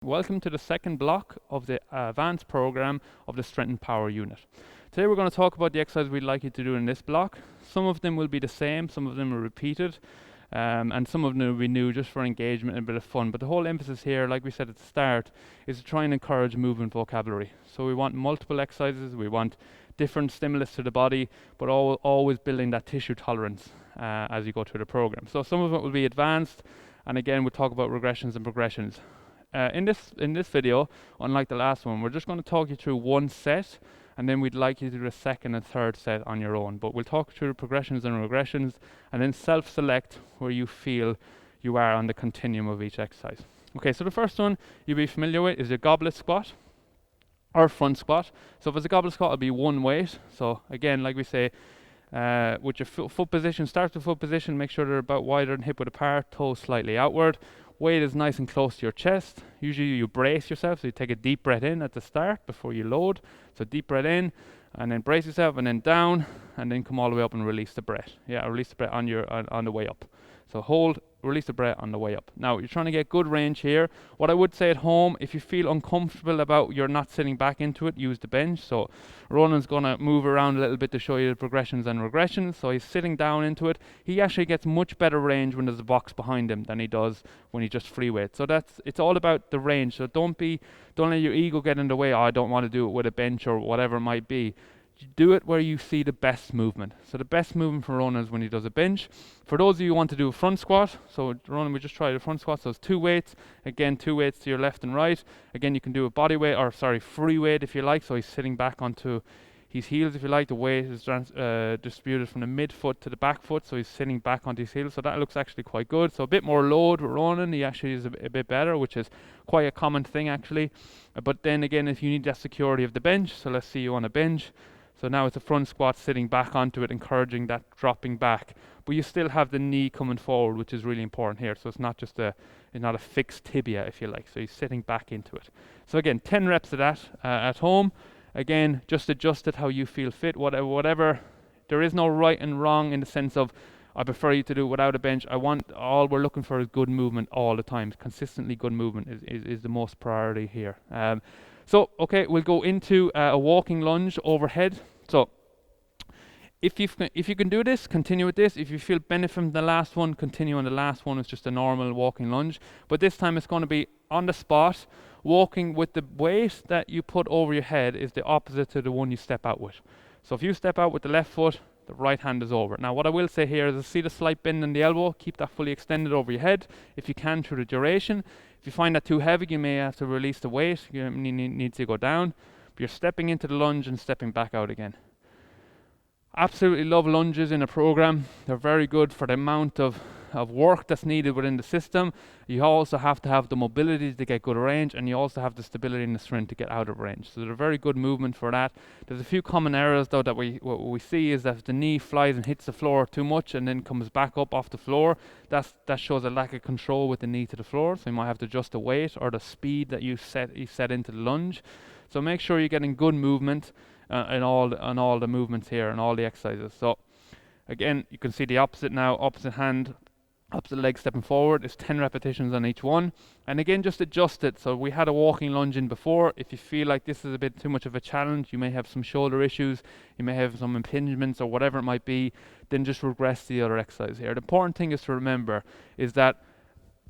Welcome to the second block of the advanced program of the Strength and Power unit. Today we're going to talk about the exercises we'd like you to do in this block. Some of them will be the same, some of them are repeated, and some of them will be new just for engagement and a bit of fun. But the whole emphasis here, like we said at the start, is to try and encourage movement vocabulary. So we want multiple exercises, we want different stimulus to the body, but always building that tissue tolerance as you go through the program. So some of it will be advanced, and again we'll talk about regressions and progressions. In this video, unlike the last one, we're just going to talk you through one set, and then we'd like you to do a second and third set on your own. But we'll talk through the progressions and regressions, and then self-select where you feel you are on the continuum of each exercise. Okay, so the first one you'll be familiar with is your goblet squat or front squat. So if it's a goblet squat, it'll be one weight. So again, like we say, with your foot position, start the foot position, make sure they're about wider than hip width apart, toes slightly outward. Weight is nice and close to your chest. Usually you brace yourself, so you take a deep breath in at the start before you load. So deep breath in, and then brace yourself, and then down, and then come all the way up and release the breath. Yeah, release the breath on the way up. So hold, release the breath on the way up. Now, you're trying to get good range here. What I would say at home, if you feel uncomfortable about you're not sitting back into it, use the bench. So Ronan's going to move around a little bit to show you the progressions and regressions. So he's sitting down into it. He actually gets much better range when there's a box behind him than he does when he just free weights. So it's all about the range. So don't let your ego get in the way. Oh, I don't want to do it with a bench or whatever it might be. Do it where you see the best movement. So the best movement for Ronan is when he does a bench. For those of you who want to do a front squat, so Ronan, we just tried a front squat, so it's 2 weights. Again, 2 weights to your left and right. Again, you can do a body weight, free weight if you like. So he's sitting back onto his heels if you like. The weight is distributed from the midfoot to the back foot, so he's sitting back onto his heels. So that looks actually quite good. So a bit more load with Ronan. He actually is a bit better, which is quite a common thing actually. But then again, if you need that security of the bench, so let's see you on a bench. So now it's a front squat, sitting back onto it, encouraging that dropping back. But you still have the knee coming forward, which is really important here. So it's not a fixed tibia, if you like. So he's sitting back into it. So again, 10 reps of that at home. Again, just adjust it how you feel fit. Whatever. There is no right and wrong in the sense of I prefer you to do it without a bench. All we're looking for is good movement all the time. Consistently good movement is the most priority here. So, okay, we'll go into a walking lunge overhead. So, if you can do this, continue with this. If you feel benefit from the last one, continue on the last one. It's just a normal walking lunge. But this time it's going to be on the spot. Walking with the weight that you put over your head is the opposite to the one you step out with. So if you step out with the left foot, the right hand is over. Now what I will say here is see the slight bend in the elbow, keep that fully extended over your head if you can through the duration. If you find that too heavy, you may have to release the weight, you need to go down. But you're stepping into the lunge and stepping back out again. Absolutely love lunges in a program. They're very good for the amount of work that's needed within the system. You also have to have the mobility to get good range, and you also have the stability and the strength to get out of range. So they're a very good movement for that. There's a few common errors though that what we see is that if the knee flies and hits the floor too much and then comes back up off the floor, that shows a lack of control with the knee to the floor. So you might have to adjust the weight or the speed that you set into the lunge. So make sure you're getting good movement in all the movements here and all the exercises. So again, you can see the opposite now, opposite hand, opposite leg stepping forward. It's 10 repetitions on each one. And again, just adjust it. So we had a walking lunge in before. If you feel like this is a bit too much of a challenge, you may have some shoulder issues, you may have some impingements or whatever it might be, then just regress to the other exercise here. The important thing is to remember is that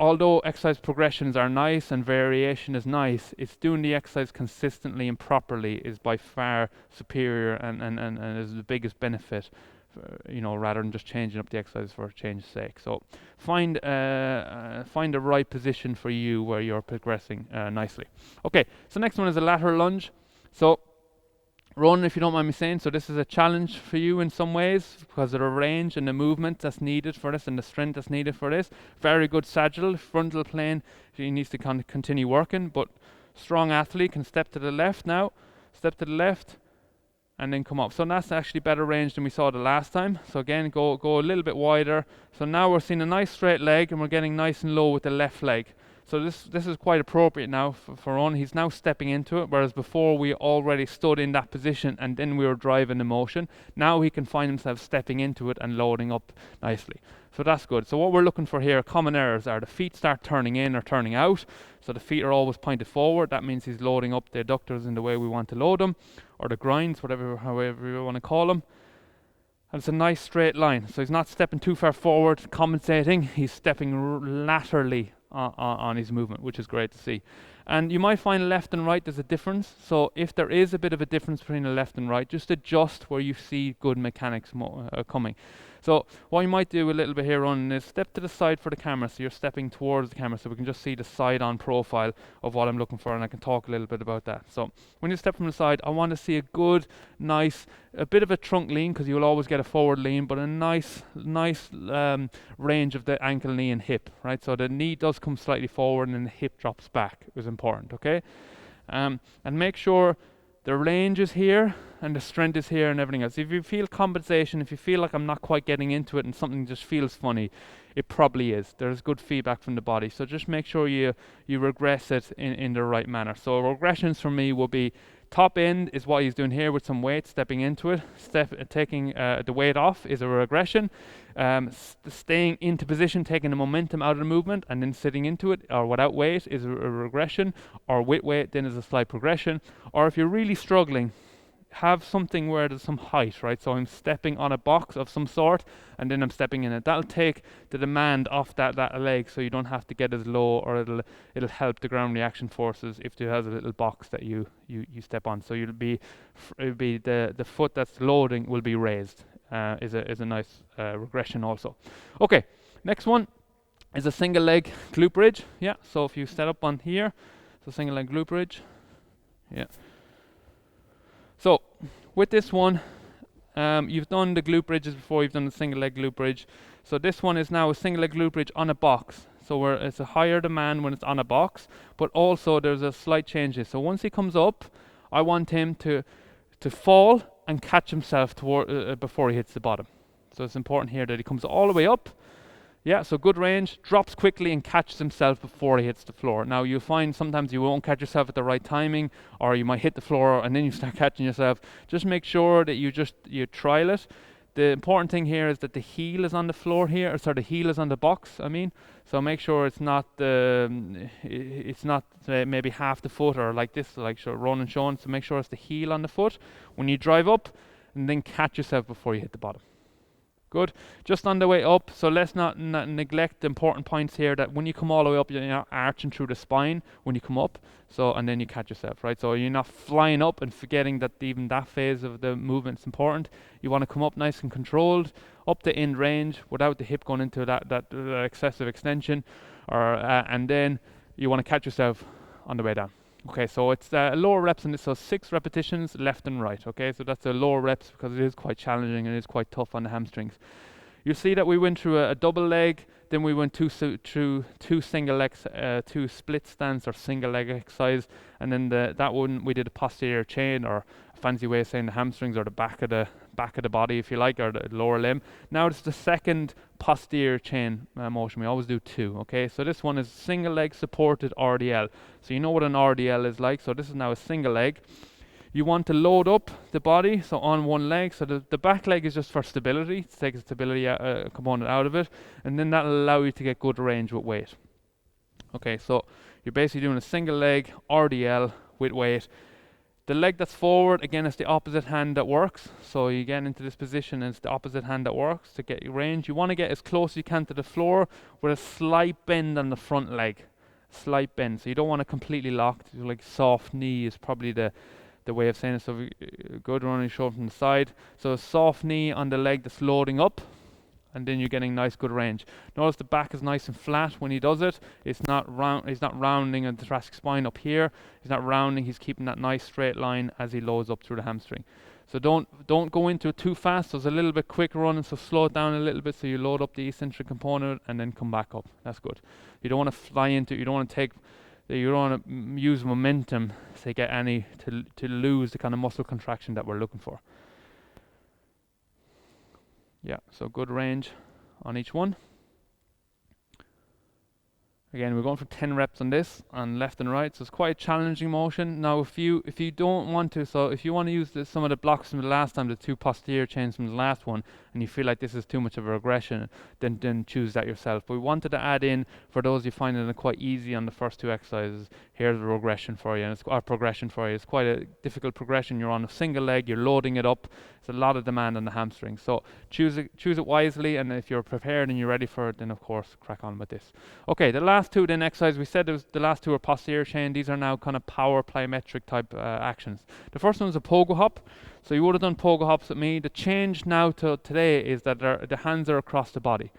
although exercise progressions are nice and variation is nice, it's doing the exercise consistently and properly is by far superior and is the biggest benefit, rather than just changing up the exercise for change's sake. So find the right position for you where you're progressing nicely. Okay, so next one is a lateral lunge. So Ronan, if you don't mind me saying, so this is a challenge for you in some ways because of the range and the movement that's needed for this and the strength that's needed for this. Very good sagittal, frontal plane, he needs to continue working, but strong athlete can step to the left now, step to the left, and then come up. So that's actually better range than we saw the last time. So again, go a little bit wider. So now we're seeing a nice straight leg and we're getting nice and low with the left leg. So this is quite appropriate now for Ron. He's now stepping into it, whereas before we already stood in that position and then we were driving the motion. Now he can find himself stepping into it and loading up nicely. So that's good. So what we're looking for here, common errors are the feet start turning in or turning out. So the feet are always pointed forward. That means he's loading up the adductors in the way we want to load them, or the grinds, however you want to call them. And it's a nice straight line. So he's not stepping too far forward, compensating. He's stepping laterally on his movement, which is great to see. And you might find left and right there's a difference. So if there is a bit of a difference between the left and right, just adjust where you see good mechanics coming. So what you might do a little bit here on is step to the side for the camera, so you're stepping towards the camera so we can just see the side on profile of what I'm looking for, and I can talk a little bit about that. So when you step from the side, I want to see a good, nice, a bit of a trunk lean, because you'll always get a forward lean, but a nice range of the ankle, knee and hip, right? So the knee does come slightly forward and then the hip drops back is important, okay? And make sure the range is here and the strength is here and everything else. If you feel compensation, if you feel like I'm not quite getting into it and something just feels funny, it probably is. There's good feedback from the body. So just make sure you regress it in the right manner. So regressions for me will be top end is what he's doing here with some weight, stepping into it. Taking the weight off is a regression. Staying into position, taking the momentum out of the movement and then sitting into it, or without weight, is a regression, or with weight then is a slight progression. Or if you're really struggling, have something where there's some height, right? So I'm stepping on a box of some sort and then I'm stepping in it. That'll take the demand off that leg, so you don't have to get as low, or it'll help the ground reaction forces if there has a little box that you step on. So it'll be the foot that's loading will be raised. Is a nice regression also. Okay, next one is a single leg glute bridge. Yeah, so if you set up on here, so single leg glute bridge. Yeah. So with this one, you've done the glute bridges before, you've done the single leg glute bridge. So this one is now a single leg glute bridge on a box. So it's a higher demand when it's on a box, but also there's a slight change here. So once he comes up, I want him to fall and catch himself before he hits the bottom. So it's important here that he comes all the way up. Yeah, so good range, drops quickly and catches himself before he hits the floor. Now you'll find sometimes you won't catch yourself at the right timing, or you might hit the floor and then you start catching yourself. Just make sure that you trial it. The important thing here is that the heel is on the floor here, or sorry, the heel is on the box, I mean. So make sure it's not maybe half the foot or like this, like Ronan showing. So make sure it's the heel on the foot when you drive up, and then catch yourself before you hit the bottom. Good. Just on the way up, so let's not neglect the important points here, that when you come all the way up, you're not arching through the spine when you come up, so, and then you catch yourself, right? So you're not flying up and forgetting that even that phase of the movement is important. You want to come up nice and controlled, up the end range without the hip going into that excessive extension, and then you want to catch yourself on the way down. Okay, so it's lower reps in this, so 6 repetitions left and right. Okay, so that's the lower reps because it is quite challenging and it is quite tough on the hamstrings. You see that we went through a double leg, then we went through two single legs, 2 split stance or single leg exercise, and then that one we did a posterior chain, or a fancy way of saying the hamstrings, or the back of the body, if you like, or the lower limb. Now it's the second posterior chain motion. We always do 2. Okay, so this one is single leg supported RDL. So you know what an RDL is like. So this is now a single leg. You want to load up the body, so on one leg. So the back leg is just for stability, to take the stability component out of it, and then that'll allow you to get good range with weight. Okay, so you're basically doing a single leg RDL with weight. The leg that's forward, again, it's the opposite hand that works. So you get into this position and it's the opposite hand that works to get your range. You want to get as close as you can to the floor with a slight bend on the front leg. Slight bend. So you don't want to completely lock. Like soft knee is probably the way of saying it. So good running shoulder from the side. So a soft knee on the leg that's loading up, and then you're getting nice good range. Notice the back is nice and flat when he does it. It's not round. He's not rounding the thoracic spine up here. He's not rounding. He's keeping that nice straight line as he loads up through the hamstring. So don't go into it too fast. So it's a little bit quick running. So slow it down a little bit so you load up the eccentric component and then come back up. That's good. You don't want to fly into it. You don't want to use momentum to get to lose the kind of muscle contraction that we're looking for. Yeah, so good range on each one. Again, we're going for 10 reps on this, on left and right, so it's quite a challenging motion. Now, if you don't want to, so if you want to use some of the blocks from the last time, the 2 posterior chains from the last one, and you feel like this is too much of a regression, then choose that yourself. But we wanted to add in, for those you find it quite easy on the first 2 exercises, here's a regression for you, and it's a progression for you. It's quite a difficult progression. You're on a single leg, you're loading it up. It's a lot of demand on the hamstring. So choose it wisely, and if you're prepared and you're ready for it, then of course crack on with this. Okay, the last 2 then exercise, we said the last 2 are posterior chain. These are now kind of power plyometric type actions. The first one is a pogo hop. So you would have done pogo hops with me. The change now to today is that the hands are across the body.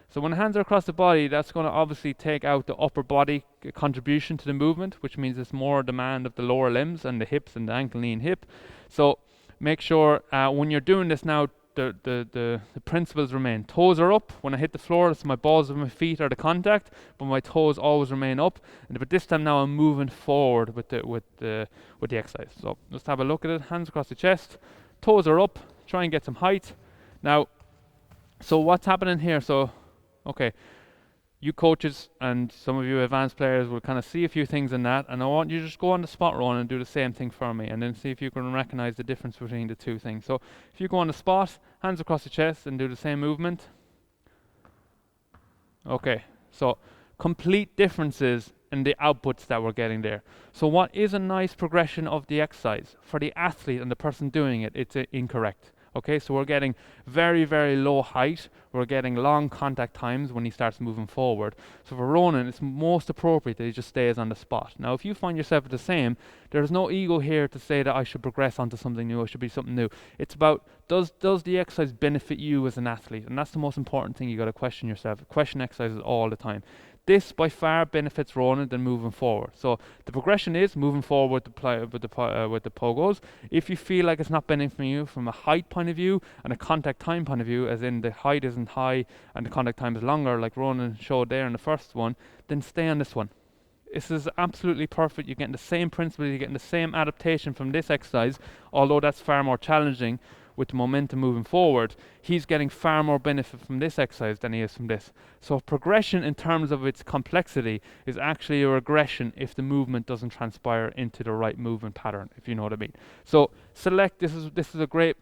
So when the hands are across the body, that's going to obviously take out the upper body contribution to the movement, which means it's more demand of the lower limbs and the hips and the ankle, knee, and hip. So make sure when you're doing this now, the principles remain. Toes are up. When I hit the floor, so my balls of my feet are the contact, but my toes always remain up. But this time now I'm moving forward with the exercise. So let's have a look at it. Hands across the chest. Toes are up. Try and get some height. Now, so what's happening here? So, okay, you coaches and some of you advanced players will kind of see a few things in that, and I want you to just go on the spot run and do the same thing for me, and then see if you can recognize the difference between the 2 things. So if you go on the spot, hands across the chest, and do the same movement. Okay, so complete differences in the outputs that we're getting there. So what is a nice progression of the exercise? For the athlete and the person doing it, it's incorrect. Okay, so we're getting very, very low height. We're getting long contact times when he starts moving forward. So for Ronan, it's most appropriate that he just stays on the spot. Now, if you find yourself the same, there's no ego here to say that I should progress onto something new, I should be something new. It's about, does the exercise benefit you as an athlete? And that's the most important thing you got to question yourself. Question exercises all the time. This by far benefits Ronan than moving forward. So the progression is moving forward with the pogos. If you feel like it's not benefiting you from a height point of view and a contact time point of view, as in the height isn't high and the contact time is longer, like Ronan showed there in the first one, then stay on this one. This is absolutely perfect. You're getting the same principle, you're getting the same adaptation from this exercise, although that's far more challenging with the momentum moving forward. He's getting far more benefit from this exercise than he is from this. So progression in terms of its complexity is actually a regression if the movement doesn't transpire into the right movement pattern, if you know what I mean. So select, this is a great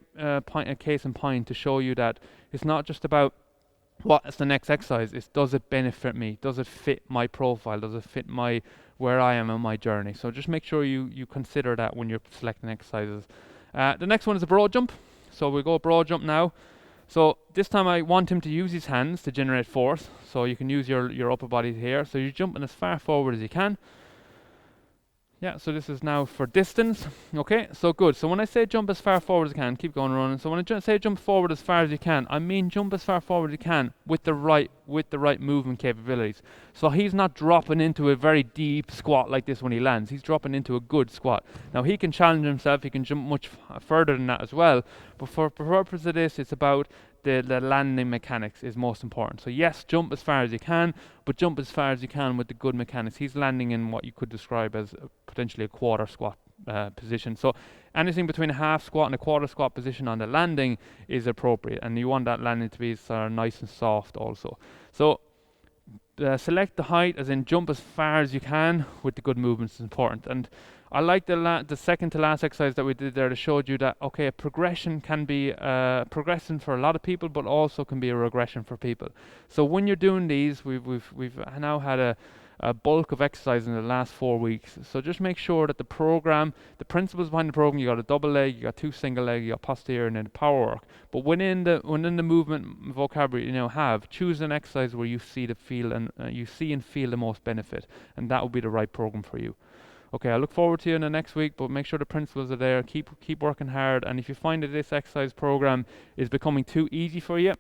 case in point to show you that it's not just about what's the next exercise, it's does it benefit me? Does it fit my profile? Does it fit where I am on my journey? So just make sure you consider that when you're selecting exercises. The next one is a broad jump. So we go broad jump now. So this time I want him to use his hands to generate force. So you can use your upper body here. So you're jumping as far forward as you can. Yeah, so this is now for distance. Okay, so good. So when I say jump as far forward as you can, keep going running. So when I say jump forward as far as you can, I mean jump as far forward as you can with the right movement capabilities. So he's not dropping into a very deep squat like this when he lands. He's dropping into a good squat. Now he can challenge himself. He can jump much further than that as well. But for the purpose of this, it's about the landing mechanics is most important. So yes, jump as far as you can, but jump as far as you can with the good mechanics. He's landing in what you could describe as potentially a quarter squat position. So anything between a half squat and a quarter squat position on the landing is appropriate, and you want that landing to be nice and soft also. So select the height, as in jump as far as you can with the good movements is important. And I like the second to last exercise that we did there that showed you that, okay, a progression can be progression for a lot of people, but also can be a regression for people. So when you're doing these, we've now had a bulk of exercise in the last 4 weeks. So just make sure that the program, the principles behind the program, you got a double leg, you got 2 single leg, you got posterior, and then the power work. But within the movement vocabulary you now have, choose an exercise where you see and feel the most benefit, and that will be the right program for you. Okay, I look forward to you in the next week, but make sure the principles are there. Keep working hard, and if you find that this exercise program is becoming too easy for you,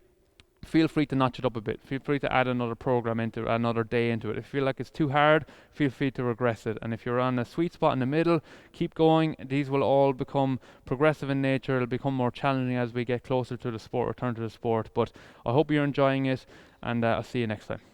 feel free to notch it up a bit. Feel free to add another program another day into it. If you feel like it's too hard, feel free to regress it. And if you're on a sweet spot in the middle, keep going. These will all become progressive in nature. It'll become more challenging as we get closer to the sport, return to the sport. But I hope you're enjoying it, and I'll see you next time.